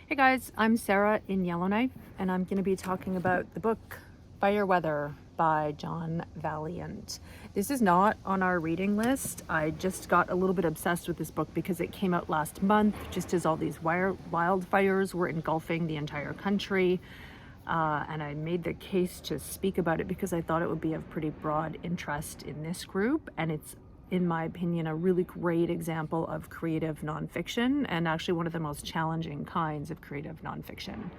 Hey guys, I'm Sara in Yellowknife, and I'm going to be talking about the book Fire Weather by John Vaillant. This is not on our reading list. I just got a little bit obsessed with this book because it came out last month, just as all these wildfires were engulfing the entire country. And I made the case to speak about it because I thought it would be of pretty broad interest in this group, and it's, in my opinion, a really great example of creative nonfiction, and actually one of the most challenging kinds of creative nonfiction.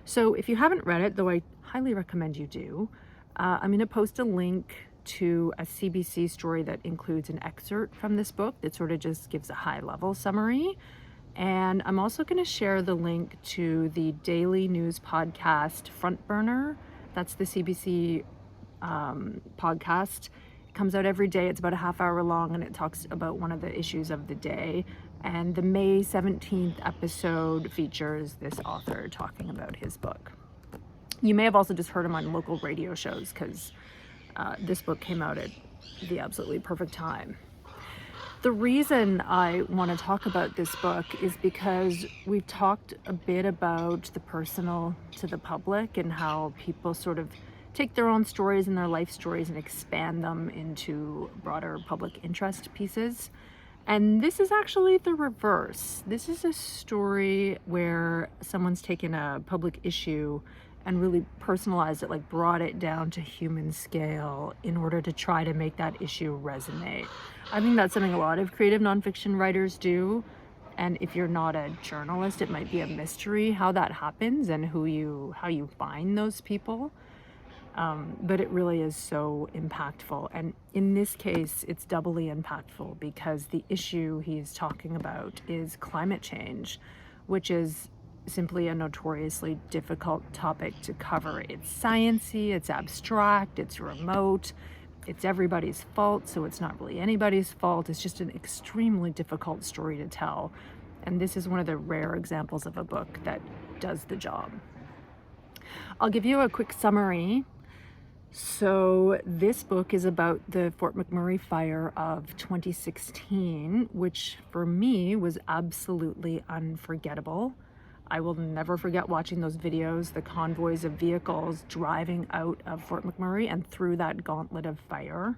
So if you haven't read it, though I highly recommend you do, I'm going to post a link to a CBC story that includes an excerpt from this book that sort of just gives a high-level summary. And I'm also going to share the link to the daily news podcast Frontburner. That's the CBC podcast. It comes out every day. It's about a half hour long, and it talks about one of the issues of the day. And the May 17th episode features this author talking about his book. You may have also just heard him on local radio shows because this book came out at the absolutely perfect time. The reason I want to talk about this book is because we've talked a bit about the personal to the public and how people sort of take their own stories and their life stories and expand them into broader public interest pieces. And this is actually the reverse. This is a story where someone's taken a public issue and really personalized it, like brought it down to human scale in order to try to make that issue resonate. I think that's something a lot of creative nonfiction writers do. And if you're not a journalist, it might be a mystery how that happens and how you find those people. But it really is so impactful. And in this case, it's doubly impactful because the issue he's talking about is climate change, which is simply a notoriously difficult topic to cover. It's sciencey, it's abstract, it's remote, it's everybody's fault, so it's not really anybody's fault. It's just an extremely difficult story to tell. And this is one of the rare examples of a book that does the job. I'll give you a quick summary. So this book is about the Fort McMurray fire of 2016, which for me was absolutely unforgettable. I will never forget watching those videos, the convoys of vehicles driving out of Fort McMurray and through that gauntlet of fire.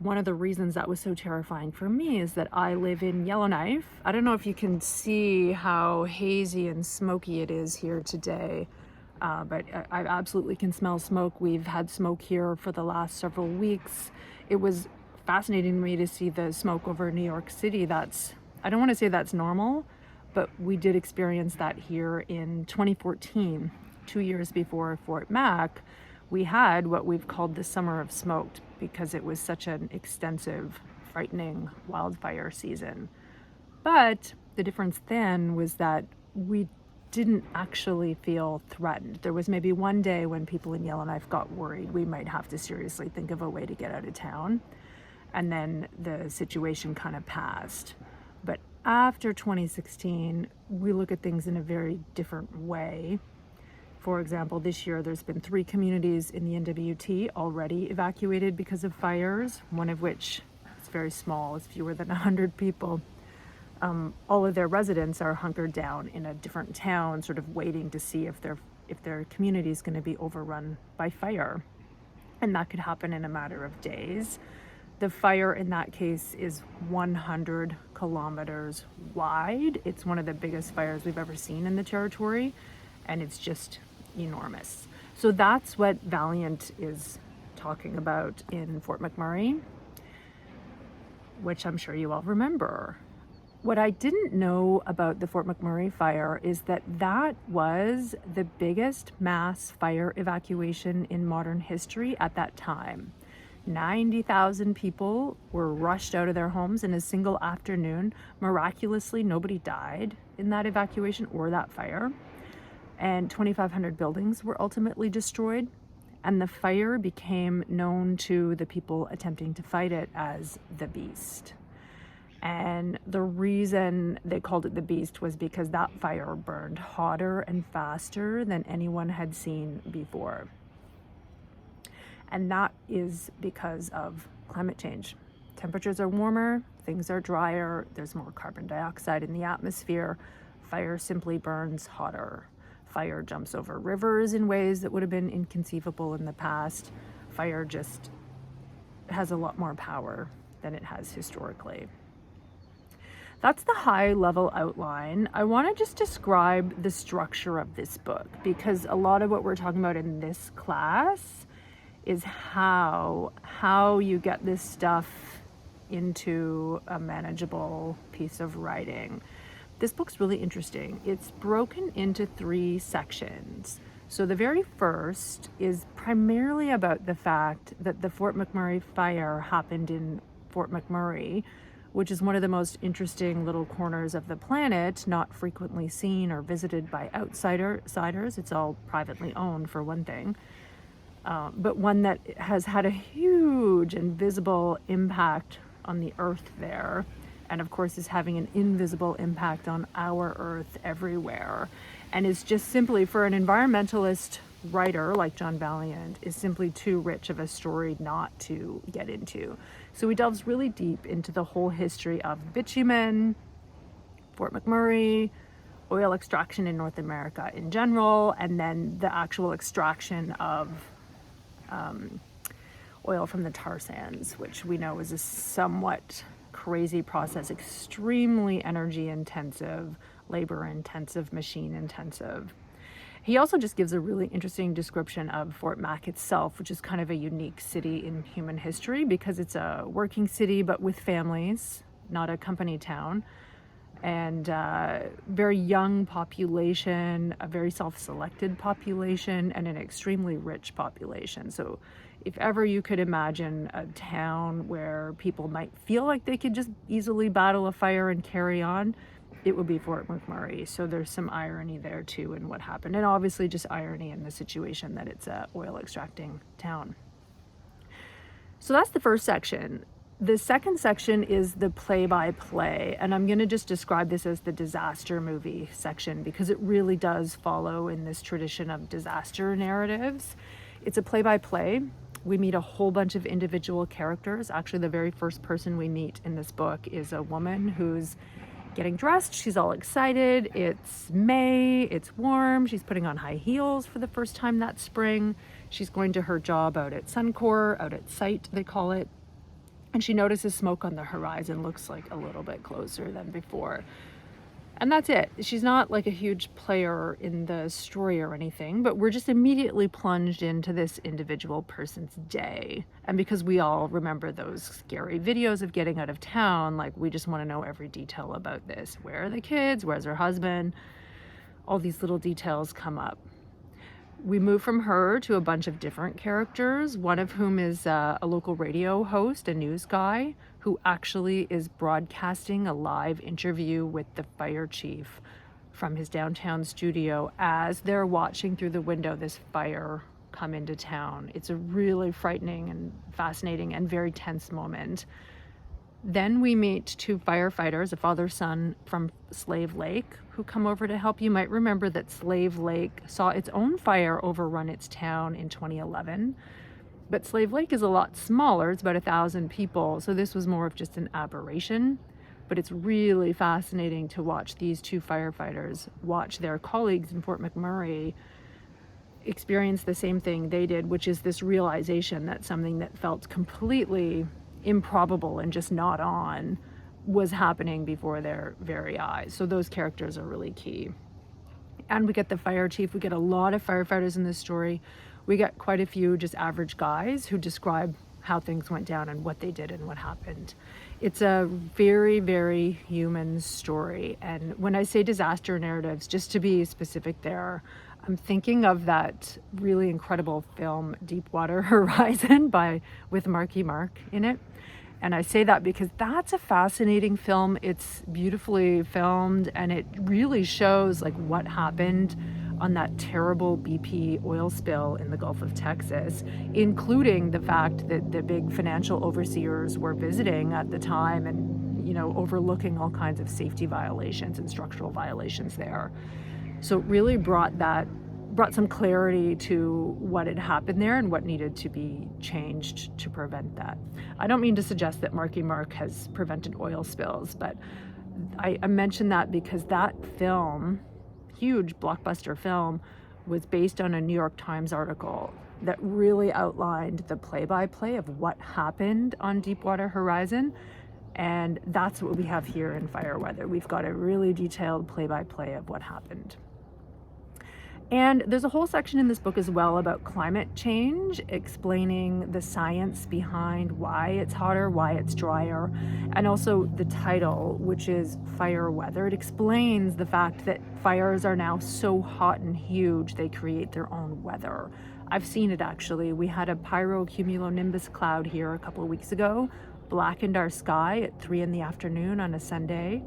One of the reasons that was so terrifying for me is that I live in Yellowknife. I don't know if you can see how hazy and smoky it is here today. But I absolutely can smell smoke. We've had smoke here for the last several weeks. It was fascinating to me to see the smoke over New York City. I don't want to say that's normal, but we did experience that here in 2014, 2 years before Fort Mac. We had what we've called the Summer of Smoke because it was such an extensive, frightening wildfire season. But the difference then was that we didn't actually feel threatened. There was maybe one day when people in Yellowknife got worried we might have to seriously think of a way to get out of town. And then the situation kind of passed. But after 2016, we look at things in a very different way. For example, this year there's been 3 communities in the NWT already evacuated because of fires, one of which is very small, it's fewer than 100 people. All of their residents are hunkered down in a different town, sort of waiting to see if their community is going to be overrun by fire. And that could happen in a matter of days. The fire in that case is 100 kilometers wide. It's one of the biggest fires we've ever seen in the territory, and it's just enormous. So that's what Vaillant is talking about in Fort McMurray, which I'm sure you all remember. What I didn't know about the Fort McMurray fire is that was the biggest mass fire evacuation in modern history at that time. 90,000 people were rushed out of their homes in a single afternoon. Miraculously, nobody died in that evacuation or that fire. And 2,500 buildings were ultimately destroyed. And the fire became known to the people attempting to fight it as the Beast. And the reason they called it the Beast was because that fire burned hotter and faster than anyone had seen before. And that is because of climate change. Temperatures are warmer, things are drier, there's more carbon dioxide in the atmosphere. Fire simply burns hotter. Fire jumps over rivers in ways that would have been inconceivable in the past. Fire just has a lot more power than it has historically. That's the high level outline. I want to just describe the structure of this book, because a lot of what we're talking about in this class is how you get this stuff into a manageable piece of writing. This book's really interesting. It's broken into 3 sections. So the very first is primarily about the fact that the Fort McMurray fire happened in Fort McMurray, which is one of the most interesting little corners of the planet, not frequently seen or visited by outsiders. It's all privately owned, for one thing, but one that has had a huge and visible impact on the earth there, and of course is having an invisible impact on our earth everywhere, and is just simply, for an environmentalist writer like John Vaillant, is simply too rich of a story not to get into. So he delves really deep into the whole history of bitumen, Fort McMurray, oil extraction in North America in general, and then the actual extraction of oil from the tar sands, which we know is a somewhat crazy process, extremely energy intensive, labor intensive, machine intensive. He also just gives a really interesting description of Fort Mac itself, which is kind of a unique city in human history because it's a working city, but with families, not a company town, and very young population, a very self-selected population, and an extremely rich population. So if ever you could imagine a town where people might feel like they could just easily battle a fire and carry on, it would be Fort McMurray. So there's some irony there too in what happened, and obviously just irony in the situation that it's a oil extracting town. So that's the first section. The second section is the play-by-play, and I'm going to just describe this as the disaster movie section because it really does follow in this tradition of disaster narratives. It's a play-by-play. We meet a whole bunch of individual characters. Actually, the very first person we meet in this book is a woman who's getting dressed. She's all excited. It's May, it's warm. She's putting on high heels for the first time that spring. She's going to her job out at Suncor, out at site, they call it. And she notices smoke on the horizon, looks like a little bit closer than before. And that's it. She's not like a huge player in the story or anything, but we're just immediately plunged into this individual person's day. And because we all remember those scary videos of getting out of town, like we just want to know every detail about this. Where are the kids? Where's her husband? All these little details come up. We move from her to a bunch of different characters, one of whom is a local radio host, a news guy, who actually is broadcasting a live interview with the fire chief from his downtown studio as they're watching through the window this fire come into town. It's a really frightening and fascinating and very tense moment. Then we meet 2 firefighters, a father-son from Slave Lake, who come over to help. You might remember that Slave Lake saw its own fire overrun its town in 2011. But Slave Lake is a lot smaller. It's about 1,000 people. So this was more of just an aberration. But it's really fascinating to watch these 2 firefighters watch their colleagues in Fort McMurray experience the same thing they did, which is this realization that something that felt completely improbable and just not on was happening before their very eyes. So those characters are really key. And we get the fire chief. We get a lot of firefighters in this story. We get quite a few just average guys who describe how things went down and what they did and what happened. It's a very, very human story. And when I say disaster narratives, just to be specific there, I'm thinking of that really incredible film Deepwater Horizon with Marky Mark in it. And I say that because that's a fascinating film. It's beautifully filmed and it really shows like what happened on that terrible BP oil spill in the Gulf of Texas, including the fact that the big financial overseers were visiting at the time and, you know, overlooking all kinds of safety violations and structural violations there. So it really brought some clarity to what had happened there and what needed to be changed to prevent that. I don't mean to suggest that Marky Mark has prevented oil spills, but I mentioned that because that film, huge blockbuster film, was based on a New York Times article that really outlined the play-by-play of what happened on Deepwater Horizon. And that's what we have here in Fire Weather. We've got a really detailed play-by-play of what happened. And there's a whole section in this book as well about climate change, explaining the science behind why it's hotter, why it's drier, and also the title, which is Fire Weather. It explains the fact that fires are now so hot and huge, they create their own weather. I've seen it actually. We had a pyrocumulonimbus cloud here a couple of weeks ago, blackened our sky at 3 p.m. on a Sunday.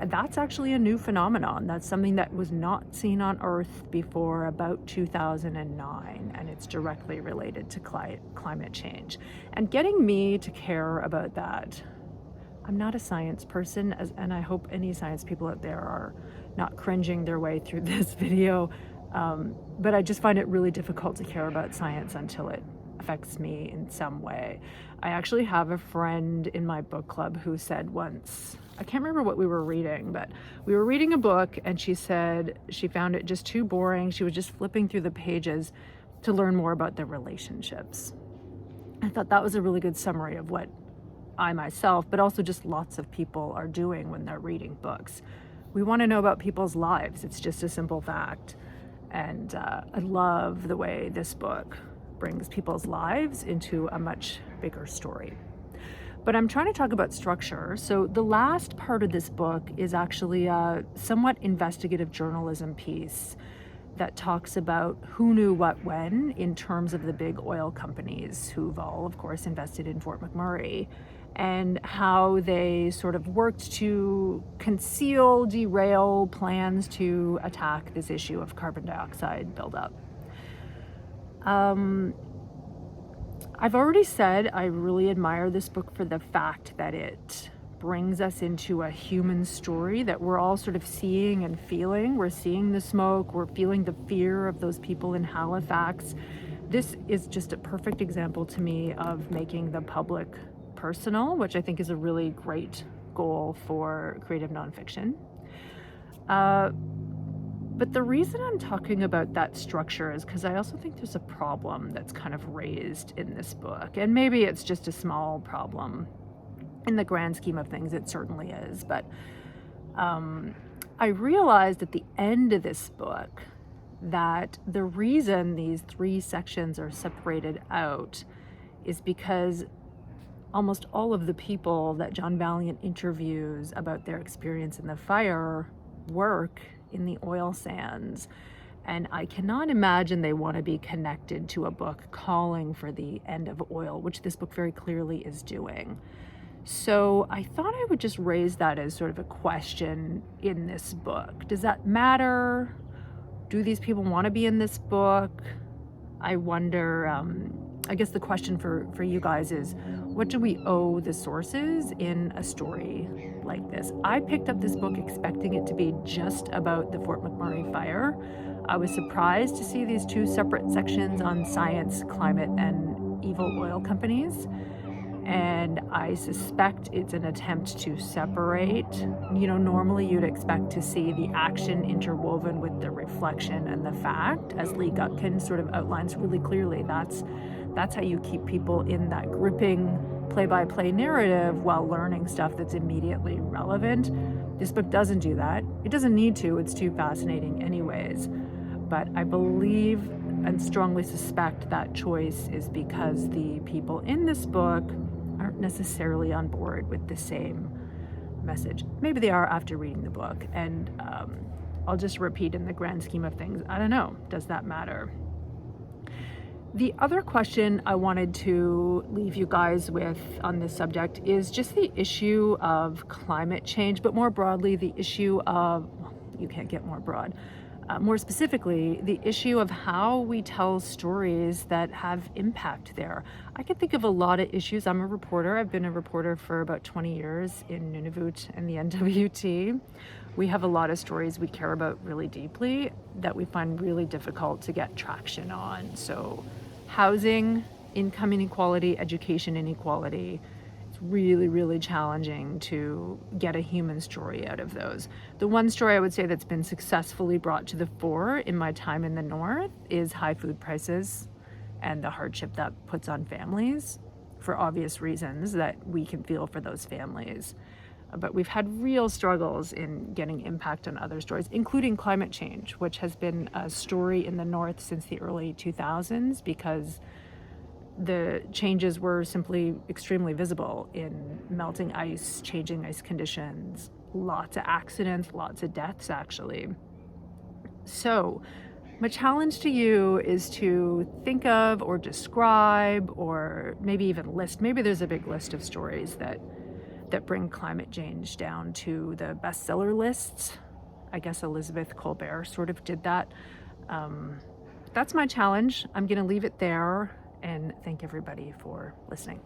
That's actually a new phenomenon. That's something that was not seen on Earth before about 2009, and it's directly related to climate change. And getting me to care about that, I'm not a science person, and I hope any science people out there are not cringing their way through this video, but I just find it really difficult to care about science until it affects me in some way. I actually have a friend in my book club who said once, I can't remember what we were reading, but we were reading a book and she said she found it just too boring. She was just flipping through the pages to learn more about their relationships. I thought that was a really good summary of what I myself, but also just lots of people are doing when they're reading books. We want to know about people's lives. It's just a simple fact. And I love the way this book brings people's lives into a much bigger story. But I'm trying to talk about structure. So the last part of this book is actually a somewhat investigative journalism piece that talks about who knew what when in terms of the big oil companies who've all, of course, invested in Fort McMurray, and how they sort of worked to conceal, derail plans to attack this issue of carbon dioxide buildup. I've already said I really admire this book for the fact that it brings us into a human story that we're all sort of seeing and feeling. We're seeing the smoke, we're feeling the fear of those people in Halifax. This is just a perfect example to me of making the public personal, which I think is a really great goal for creative nonfiction. But the reason I'm talking about that structure is because I also think there's a problem that's kind of raised in this book. And maybe it's just a small problem. In the grand scheme of things, it certainly is. But I realized at the end of this book that the reason these 3 sections are separated out is because almost all of the people that John Vaillant interviews about their experience in the fire work in the oil sands, and I cannot imagine they want to be connected to a book calling for the end of oil, which this book very clearly is doing. So I thought I would just raise that as sort of a question in this book. Does that matter? Do these people want to be in this book? I wonder, I guess the question for you guys is, what do we owe the sources in a story like this? I picked up this book expecting it to be just about the Fort McMurray fire. I was surprised to see these 2 separate sections on science, climate, and evil oil companies. And I suspect it's an attempt to separate. You know, normally you'd expect to see the action interwoven with the reflection and the fact, as Lee Gutkin sort of outlines really clearly. That's how you keep people in that gripping play-by-play narrative while learning stuff that's immediately relevant. This book doesn't do that. It doesn't need to. It's too fascinating anyways. But I believe and strongly suspect that choice is because the people in this book aren't necessarily on board with the same message. Maybe they are after reading the book. And I'll just repeat, in the grand scheme of things, I don't know. Does that matter? The other question I wanted to leave you guys with on this subject is just the issue of climate change, but more broadly, the issue of, well, you can't get more broad, more specifically, the issue of how we tell stories that have impact there. I can think of a lot of issues. I'm a reporter. I've been a reporter for about 20 years in Nunavut and the NWT. We have a lot of stories we care about really deeply that we find really difficult to get traction on. So housing, income inequality, education inequality. It's really, really challenging to get a human story out of those. The one story I would say that's been successfully brought to the fore in my time in the North is high food prices and the hardship that puts on families, for obvious reasons that we can feel for those families. But we've had real struggles in getting impact on other stories, including climate change, which has been a story in the North since the early 2000s because the changes were simply extremely visible in melting ice, changing ice conditions, lots of accidents, lots of deaths actually. So my challenge to you is to think of or describe or maybe even list, maybe there's a big list of stories that bring climate change down to the bestseller lists. I guess Elizabeth Colbert sort of did that. That's my challenge. I'm going to leave it there and thank everybody for listening.